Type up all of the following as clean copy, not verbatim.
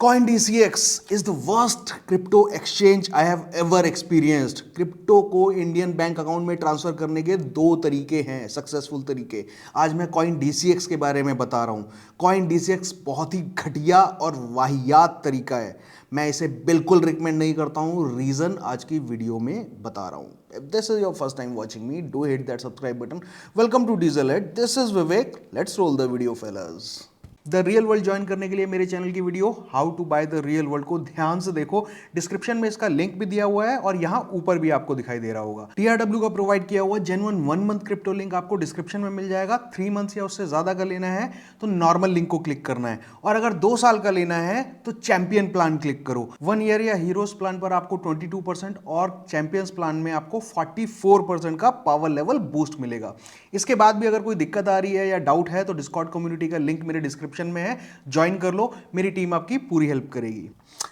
CoinDCX is the worst crypto exchange I have ever experienced. Crypto को Indian bank account में transfer करने के दो तरीके हैं, सक्सेसफुल तरीके। आज मैं CoinDCX के बारे में बता रहा हूँ। CoinDCX बहुत ही घटिया और वाहियात तरीका है। मैं इसे बिल्कुल रिकमेंड नहीं करता हूँ। रीज़न आज की वीडियो में बता रहा हूँ। If this is your first time watching me, do hit that subscribe button. Welcome to Dieselhead. This is Vivek. Let's roll the video, fellas. The real world join करने के लिए मेरे चैनल की video how to buy the real world को ध्यान से देखो। Description में इसका लिंक भी दिया हुआ है और यहाँ ऊपर भी आपको दिखाई दे रहा होगा। TRW का प्रोवाइड किया हुआ जेन्युइन 1 मंथ क्रिप्टो लिंक आपको डिस्क्रिप्शन में मिल जाएगा। 3 मंथ्स या उससे ज्यादा का लेना है तो नॉर्मल लिंक को क्लिक करना है, और अगर 2 साल का लेना है तो चैंपियन प्लान क्लिक करो। 1 ईयर या हीरोज प्लान पर आपको 22% और चैंपियंस प्लान में आपको 44% का पावर लेवल बूस्ट मिलेगा। इसके बाद भी अगर कोई दिक्कत आ रही है या डाउट है तो डिस्कॉर्ड कम्युनिटी का लिंक मेरे डिस्क्रिप्शन में है, ज्वाइन कर लो। मेरी टीम आपकी पूरी हेल्प करेगी।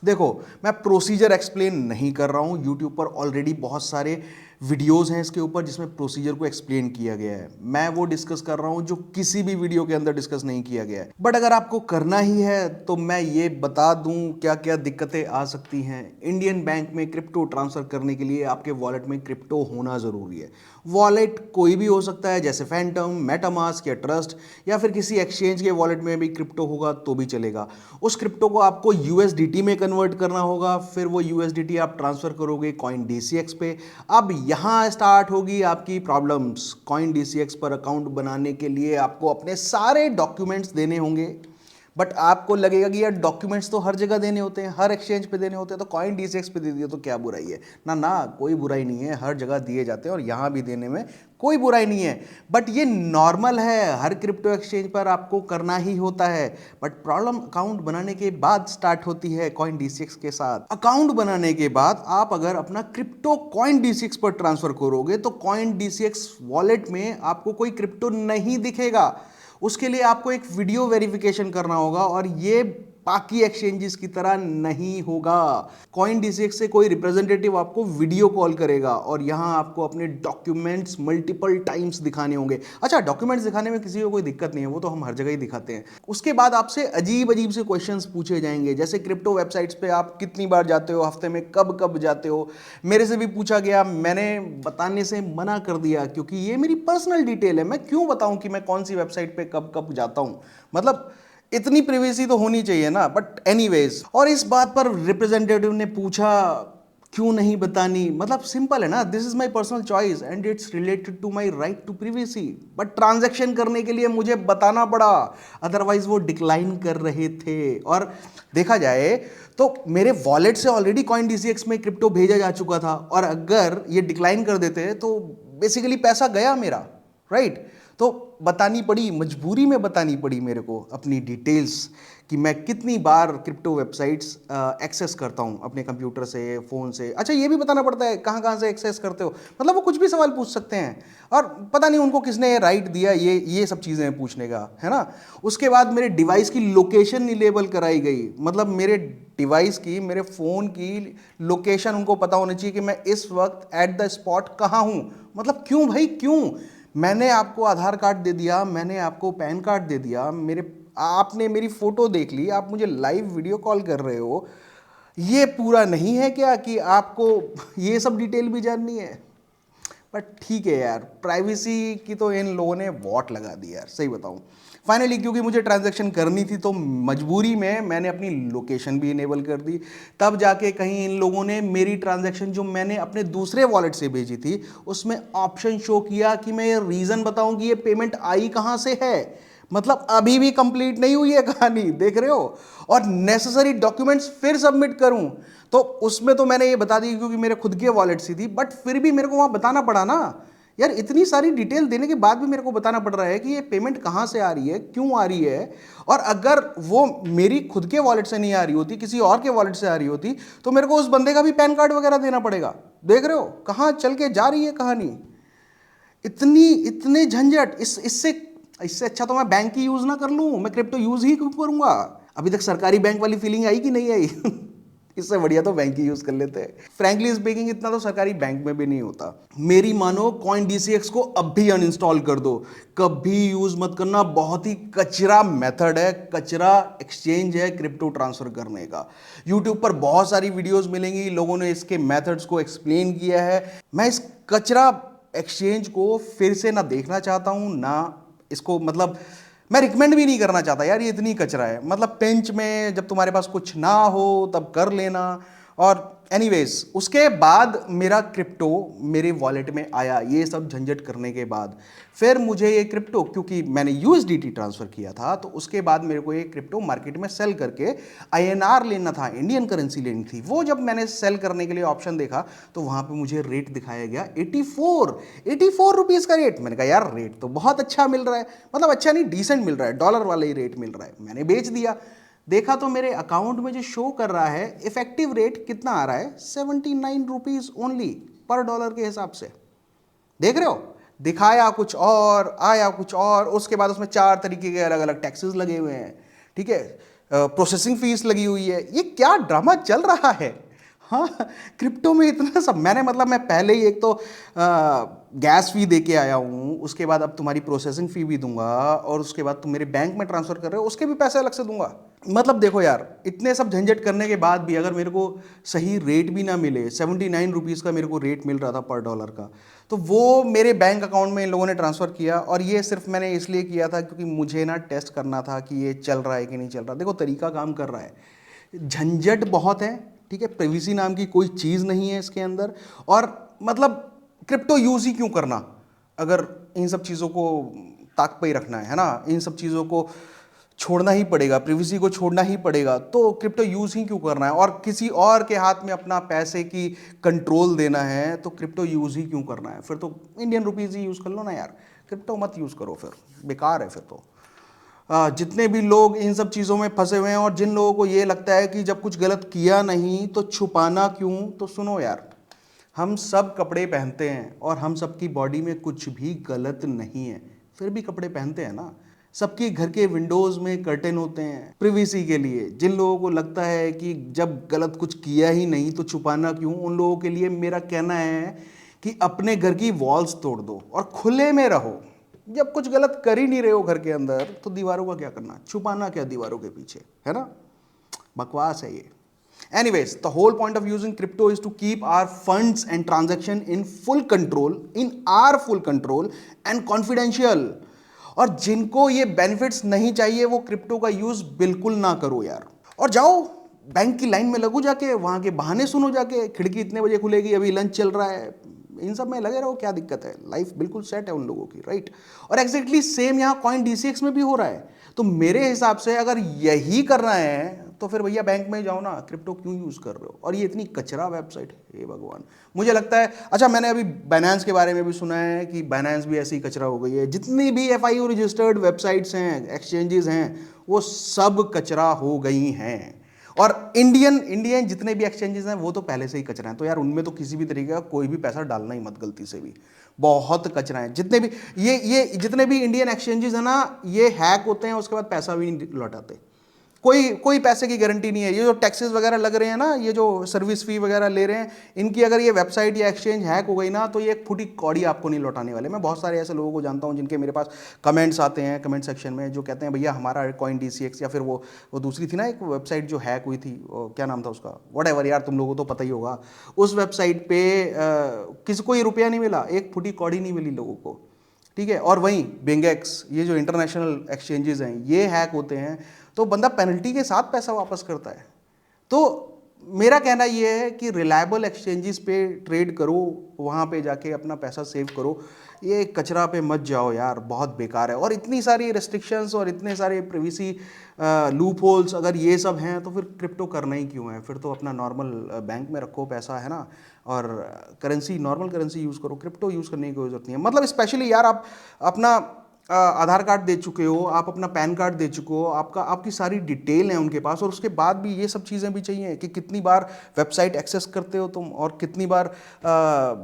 देखो, मैं प्रोसीजर एक्सप्लेन नहीं कर रहा हूं। यूट्यूब पर ऑलरेडी बहुत सारे वीडियोस हैं इसके ऊपर जिसमें प्रोसीजर को एक्सप्लेन किया गया है। मैं वो डिस्कस कर रहा हूं जो किसी भी वीडियो के अंदर डिस्कस नहीं किया गया है। बट अगर आपको करना ही है तो मैं ये बता दूं क्या क्या दिक्कतें आ सकती हैं। इंडियन बैंक में क्रिप्टो ट्रांसफर करने के लिए आपके वॉलेट में क्रिप्टो होना जरूरी है। वॉलेट कोई भी हो सकता है, जैसे फैंटम, मेटामास्क या ट्रस्ट, या फिर किसी एक्सचेंज के वॉलेट में भी क्रिप्टो होगा तो भी चलेगा। उस क्रिप्टो को आपको USDT में कन्वर्ट करना होगा, फिर वो USDT आप ट्रांसफर करोगे CoinDCX पे। अब यहाँ स्टार्ट होगी आपकी प्रॉब्लम्स। CoinDCX पर अकाउंट बनाने के लिए आपको अपने सारे डॉक्यूमेंट्स देने होंगे। बट आपको लगेगा कि यार डॉक्यूमेंट्स तो हर जगह देने होते हैं, हर एक्सचेंज पे देने होते हैं, तो CoinDCX पे दे दिए तो क्या बुराई है। ना ना, कोई बुराई नहीं है, हर जगह दिए जाते हैं और यहाँ भी देने में कोई बुराई नहीं है। बट ये नॉर्मल है, हर क्रिप्टो एक्सचेंज पर आपको करना ही होता है। बट प्रॉब्लम अकाउंट बनाने के बाद स्टार्ट होती है CoinDCX के साथ। अकाउंट बनाने के बाद आप अगर अपना क्रिप्टो CoinDCX पर ट्रांसफर करोगे तो CoinDCX वॉलेट में आपको कोई क्रिप्टो नहीं दिखेगा। उसके लिए आपको एक वीडियो वेरिफिकेशन करना होगा, और ये बाकी एक्सचेंजेस की तरह नहीं होगा। CoinDCX से कोई रिप्रेजेंटेटिव आपको वीडियो कॉल करेगा और यहां आपको अपने डॉक्यूमेंट्स मल्टीपल टाइम्स दिखाने होंगे। अच्छा, डॉक्यूमेंट्स दिखाने में किसी को कोई दिक्कत नहीं है, वो तो हम हर जगह ही दिखाते हैं। उसके बाद आपसे अजीब अजीब से क्वेश्चंस पूछे जाएंगे, जैसे क्रिप्टो वेबसाइट्स पे आप कितनी बार जाते हो, हफ्ते में कब कब जाते हो। मेरे से भी पूछा गया, मैंने बताने से मना कर दिया क्योंकि ये मेरी पर्सनल डिटेल है। मैं क्यों बताऊं कि मैं कौन सी वेबसाइट पे कब कब जाता हूं, मतलब इतनी प्रिवेसी तो होनी चाहिए ना। बट एनीवेज, और इस बात पर रिप्रेजेंटेटिव ने पूछा क्यों नहीं बतानी, मतलब सिंपल है ना, this is my personal choice and it's related to my right to privacy. But transaction करने के लिए मुझे बताना पड़ा, अदरवाइज वो डिक्लाइन कर रहे थे। और देखा जाए तो मेरे वॉलेट से ऑलरेडी CoinDCX में क्रिप्टो भेजा जा चुका था, और अगर ये डिक्लाइन कर देते तो बेसिकली पैसा गया मेरा, राइट। तो बतानी पड़ी, मजबूरी में बतानी पड़ी मेरे को अपनी डिटेल्स कि मैं कितनी बार क्रिप्टो वेबसाइट्स एक्सेस करता हूं अपने कंप्यूटर से, फ़ोन से। अच्छा, ये भी बताना पड़ता है कहां कहां से एक्सेस करते हो, मतलब वो कुछ भी सवाल पूछ सकते हैं और पता नहीं उनको किसने राइट दिया ये सब चीज़ें पूछने का, है ना। उसके बाद मेरे डिवाइस की लोकेशन लेबल कराई गई, मतलब मेरे डिवाइस की, मेरे फ़ोन की लोकेशन उनको पता होनी चाहिए कि मैं इस वक्त एट द स्पॉट कहाँ हूँ। मतलब क्यों भाई, क्यों? मैंने आपको आधार कार्ड दे दिया, मैंने आपको पैन कार्ड दे दिया, आपने मेरी फोटो देख ली, आप मुझे लाइव वीडियो कॉल कर रहे हो। ये पूरा नहीं है क्या कि आपको ये सब डिटेल भी जाननी है? बट ठीक है यार, प्राइवेसी की तो इन लोगों ने वॉट लगा दी यार, सही बताऊं। फाइनली क्योंकि मुझे ट्रांजैक्शन करनी थी तो मजबूरी में मैंने अपनी लोकेशन भी इनेबल कर दी। तब जाके कहीं इन लोगों ने मेरी ट्रांजैक्शन जो मैंने अपने दूसरे वॉलेट से भेजी थी उसमें ऑप्शन शो किया कि मैं ये रीज़न बताऊं कि ये पेमेंट आई कहाँ से है। मतलब अभी भी कंप्लीट नहीं हुई है कहानी, देख रहे हो। और नेसेसरी डॉक्यूमेंट्स फिर सबमिट करूं तो उसमें तो मैंने ये बता दी क्योंकि मेरे खुद के वॉलेट से थी, बट फिर भी मेरे को वहां बताना पड़ा ना यार। इतनी सारी डिटेल देने के बाद भी मेरे को बताना पड़ रहा है कि ये पेमेंट कहाँ से आ रही है, क्यों आ रही है। और अगर वो मेरी खुद के वॉलेट से नहीं आ रही होती, किसी और के वॉलेट से आ रही होती, तो मेरे को उस बंदे का भी पैन कार्ड वगैरह देना पड़ेगा। देख रहे हो कहाँ चल के जा रही है कहानी। इतने झंझट, इससे अच्छा तो मैं बैंक ही यूज ना कर लूं, मैं क्रिप्टो यूज ही क्यों करूंगा। अभी तक सरकारी बैंक वाली फीलिंग आई कि नहीं आई? इससे बढ़िया तो बैंक ही यूज कर लेते हैं। फ्रैंकली स्पीकिंग इतना तो सरकारी बैंक में भी नहीं होता। मेरी मानो कॉइन डीसीएक्स को अब भी अनइंस्टॉल कर दो, कभी यूज मत करना। बहुत ही कचरा मेथड है, कचरा एक्सचेंज है क्रिप्टो ट्रांसफर करने का। यूट्यूब पर बहुत सारी वीडियोस मिलेंगी, लोगों ने इसके मेथड्स को एक्सप्लेन किया है। मैं इस कचरा एक्सचेंज को फिर से ना देखना चाहता हूं, ना इसको मतलब मैं रिकमेंड भी नहीं करना चाहता यार, ये इतनी कचरा है। मतलब पिंच में जब तुम्हारे पास कुछ ना हो तब कर लेना। और एनीवेज उसके बाद मेरा क्रिप्टो मेरे वॉलेट में आया, ये सब झंझट करने के बाद फिर मुझे ये क्रिप्टो, क्योंकि मैंने यूएसडीटी ट्रांसफर किया था, तो उसके बाद मेरे को ये क्रिप्टो मार्केट में सेल करके आईएनआर लेना था, इंडियन करेंसी लेनी थी। वो जब मैंने सेल करने के लिए ऑप्शन देखा तो वहां पे मुझे रेट दिखाया गया 84 रुपीज़ का रेट। मैंने कहा यार रेट तो बहुत अच्छा मिल रहा है, मतलब अच्छा नहीं डिसेंट मिल रहा है, डॉलर वाला ही रेट मिल रहा है। मैंने बेच दिया। देखा तो मेरे अकाउंट में जो शो कर रहा है इफेक्टिव रेट कितना आ रहा है, 79 रुपीज़ ओनली पर डॉलर के हिसाब से। देख रहे हो, दिखाया कुछ और आया कुछ और। उसके बाद उसमें 4 तरीके के अलग अलग टैक्सेस लगे हुए हैं, ठीक है, प्रोसेसिंग फीस लगी हुई है। ये क्या ड्रामा चल रहा है। हाँ, क्रिप्टो में इतना सब। मैंने मतलब मैं पहले ही एक तो गैस फी दे के आया हूँ, उसके बाद अब तुम्हारी प्रोसेसिंग फी भी दूंगा, और उसके बाद तुम मेरे बैंक में ट्रांसफर कर रहे हो उसके भी पैसे अलग से दूंगा। मतलब देखो यार, इतने सब झंझट करने के बाद भी अगर मेरे को सही रेट भी ना मिले, 79 रुपीज़ का मेरे को रेट मिल रहा था पर डॉलर का, तो वो मेरे बैंक अकाउंट में इन लोगों ने ट्रांसफ़र किया। और ये सिर्फ मैंने इसलिए किया था क्योंकि मुझे ना टेस्ट करना था कि ये चल रहा है कि नहीं चल रहा। देखो तरीका काम कर रहा है, झंझट बहुत है, ठीक है, प्रिवेसी नाम की कोई चीज़ नहीं है इसके अंदर। और मतलब क्रिप्टो यूज़ ही क्यों करना अगर इन सब चीज़ों को ताक पे ही रखना है ना, इन सब चीज़ों को छोड़ना ही पड़ेगा, प्रिवेसी को छोड़ना ही पड़ेगा, तो क्रिप्टो यूज़ ही क्यों करना है। और किसी और के हाथ में अपना पैसे की कंट्रोल देना है तो क्रिप्टो यूज़ ही क्यों करना है। फिर तो इंडियन रुपीज़ ही यूज़ कर लो ना यार, क्रिप्टो मत यूज़ करो, फिर बेकार है फिर तो। जितने भी लोग इन सब चीज़ों में फंसे हुए हैं और जिन लोगों को ये लगता है कि जब कुछ गलत किया नहीं तो छुपाना क्यों, तो सुनो यार, हम सब कपड़े पहनते हैं और हम सबकी बॉडी में कुछ भी गलत नहीं है, फिर भी कपड़े पहनते हैं ना। सबके घर के विंडोज़ में कर्टेन होते हैं प्रिवेसी के लिए। जिन लोगों को लगता है कि जब गलत कुछ किया ही नहीं तो छुपाना क्यों, उन लोगों के लिए मेरा कहना है कि अपने घर की वॉल्स तोड़ दो और खुले में रहो। जब कुछ गलत कर ही नहीं रहे हो घर के अंदर तो दीवारों का क्या करना, छुपाना क्या दीवारों के पीछे, है ना। बकवास है ये। Anyways, the whole point of using crypto is to keep our funds and transaction in full control, in our full control and confidential. और जिनको ये बेनिफिट्स नहीं चाहिए वो क्रिप्टो का यूज बिल्कुल ना करो यार। और जाओ बैंक की लाइन में लगो जाके, वहां के बहाने सुनो जाके, खिड़की इतने बजे खुलेगी, अभी लंच चल रहा है, इन सब में लगे रहो, क्या दिक्कत है, लाइफ बिल्कुल सेट है उन लोगों की, राइट। और एग्जैक्टली सेम यहाँ कॉइन डीसीएक्स में भी हो रहा है। तो मेरे हिसाब से अगर यही करना है तो फिर भैया बैंक में जाओ ना, क्रिप्टो क्यों यूज़ कर रहे हो। और ये इतनी कचरा वेबसाइट है, हे भगवान। मुझे लगता है, अच्छा मैंने अभी बाइनेंस के बारे में भी सुना है कि बाइनेंस भी ऐसी कचरा हो गई है। जितनी भी एफआईओ रजिस्टर्ड वेबसाइट्स हैं, एक्सचेंजेस हैं, वो सब कचरा हो गई हैं। और इंडियन जितने भी एक्सचेंजेस हैं वो तो पहले से ही कचरा हैं। तो यार उनमें तो किसी भी तरीके का कोई भी पैसा डालना ही मत गलती से भी, बहुत कचरा है। जितने भी ये जितने भी इंडियन एक्सचेंजेस हैं ना, ये हैक होते हैं, उसके बाद पैसा भी नहीं लौटाते। कोई पैसे की गारंटी नहीं है। ये जो टैक्सेस वगैरह लग रहे हैं ना, ये जो सर्विस फी वगैरह ले रहे हैं, इनकी अगर ये वेबसाइट या एक्सचेंज हैक हो गई ना तो ये एक फुटी कौड़ी आपको नहीं लौटाने वाले। मैं बहुत सारे ऐसे लोगों को जानता हूं जिनके मेरे पास कमेंट्स आते हैं कमेंट सेक्शन में, जो कहते हैं भैया हमारा कॉइन डीसीएक्स या फिर वो दूसरी थी ना एक वेबसाइट जो हैक हुई थी, क्या नाम था उसका, व्हाटएवर यार, तुम लोगों को तो पता ही होगा। उस वेबसाइट पे किसी को ही रुपया नहीं मिला, एक फुटी कौड़ी नहीं मिली लोगों को, ठीक है। और वहीं बिंगेक्स, ये जो इंटरनेशनल एक्सचेंजेस हैं, ये हैक होते हैं तो बंदा पेनल्टी के साथ पैसा वापस करता है। तो मेरा कहना यह है कि रिलायबल एक्सचेंजेस पे ट्रेड करो, वहाँ पे जाके अपना पैसा सेव करो। ये कचरा पे मत जाओ यार, बहुत बेकार है। और इतनी सारी रेस्ट्रिक्शंस और इतने सारे प्रिवेसी लूप होल्स अगर ये सब हैं तो फिर क्रिप्टो करना ही क्यों है। फिर तो अपना नॉर्मल बैंक में रखो पैसा, है ना, और करेंसी नॉर्मल करेंसी यूज़ करो, क्रिप्टो यूज़ करने की कोई ज़रूरत नहीं है। मतलब स्पेशली यार आप अपना आधार कार्ड दे चुके हो, आप अपना पैन कार्ड दे चुके हो, आपकी सारी डिटेल है उनके पास, और उसके बाद भी ये सब चीज़ें भी चाहिए कि कितनी बार वेबसाइट एक्सेस करते हो तुम और कितनी बार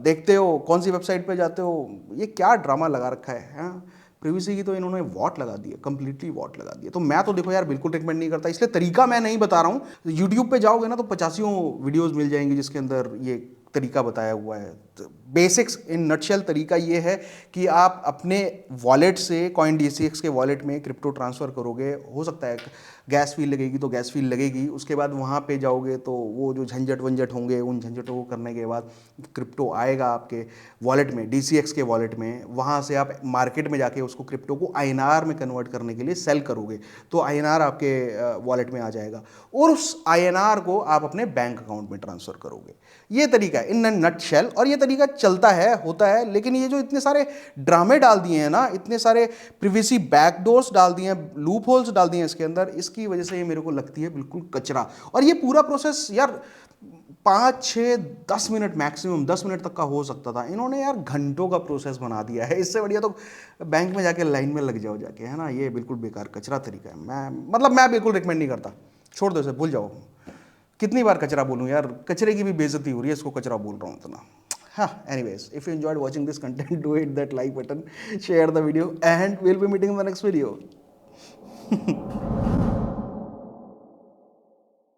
देखते हो, कौन सी वेबसाइट पे जाते हो। ये क्या ड्रामा लगा रखा है, हाँ। प्रिवेसी की तो इन्होंने वॉट लगा दी है, कंप्लीटली वॉट लगा दी है। तो मैं तो देखो यार बिल्कुल रिकमेंड नहीं करता, इसलिए तरीका मैं नहीं बता रहा हूँ। यूट्यूब पे जाओगे ना तो 85 वीडियोस मिल जाएंगी जिसके अंदर ये तरीका बताया हुआ है। बेसिक्स इन नटशेल तरीका ये है कि आप अपने वॉलेट से कॉइन DCX के वॉलेट में क्रिप्टो ट्रांसफ़र करोगे। हो सकता है गैस फील लगेगी तो गैस फील लगेगी, उसके बाद वहाँ पे जाओगे तो वो जो झंझट वंझट होंगे, उन झंझटों को करने के बाद क्रिप्टो आएगा आपके वॉलेट में, DCX के वॉलेट में। वहाँ से आप मार्केट में जाके उसको क्रिप्टो को INR में कन्वर्ट करने के लिए सेल करोगे तो INR आपके वॉलेट में आ जाएगा और उस INR को आप अपने बैंक अकाउंट में ट्रांसफ़र करोगे। ये तरीका है इन नट शेल, और ये तरीका चलता है, होता है। लेकिन ये जो इतने सारे ड्रामे डाल दिए हैं ना, इतने सारे प्रिवेसी बैकडोर्स डाल दिए हैं, लूप होल्स डाल दिए हैं इसके अंदर, इसकी वजह से ये मेरे को लगती है बिल्कुल कचरा। और ये पूरा प्रोसेस यार 5, 6, 10 मिनट, मैक्सिमम 10 मिनट तक का हो सकता था, इन्होंने यार घंटों का प्रोसेस बना दिया है। इससे बढ़िया तो बैंक में जाके लाइन में लग जाओ जाके, है ना। ये बिल्कुल बेकार कचरा तरीका है। मैं बिल्कुल रिकमेंड नहीं करता, छोड़ दो इसे, भूल जाओ। कितनी बार कचरा बोलूँ यार, कचरे की भी बेइज्जती हो रही है, इसको कचरा बोल रहा हूँ इतना। हाँ, anyways, if you enjoyed watching this content, do hit that like button, share the video, and we'll be meeting in the next video.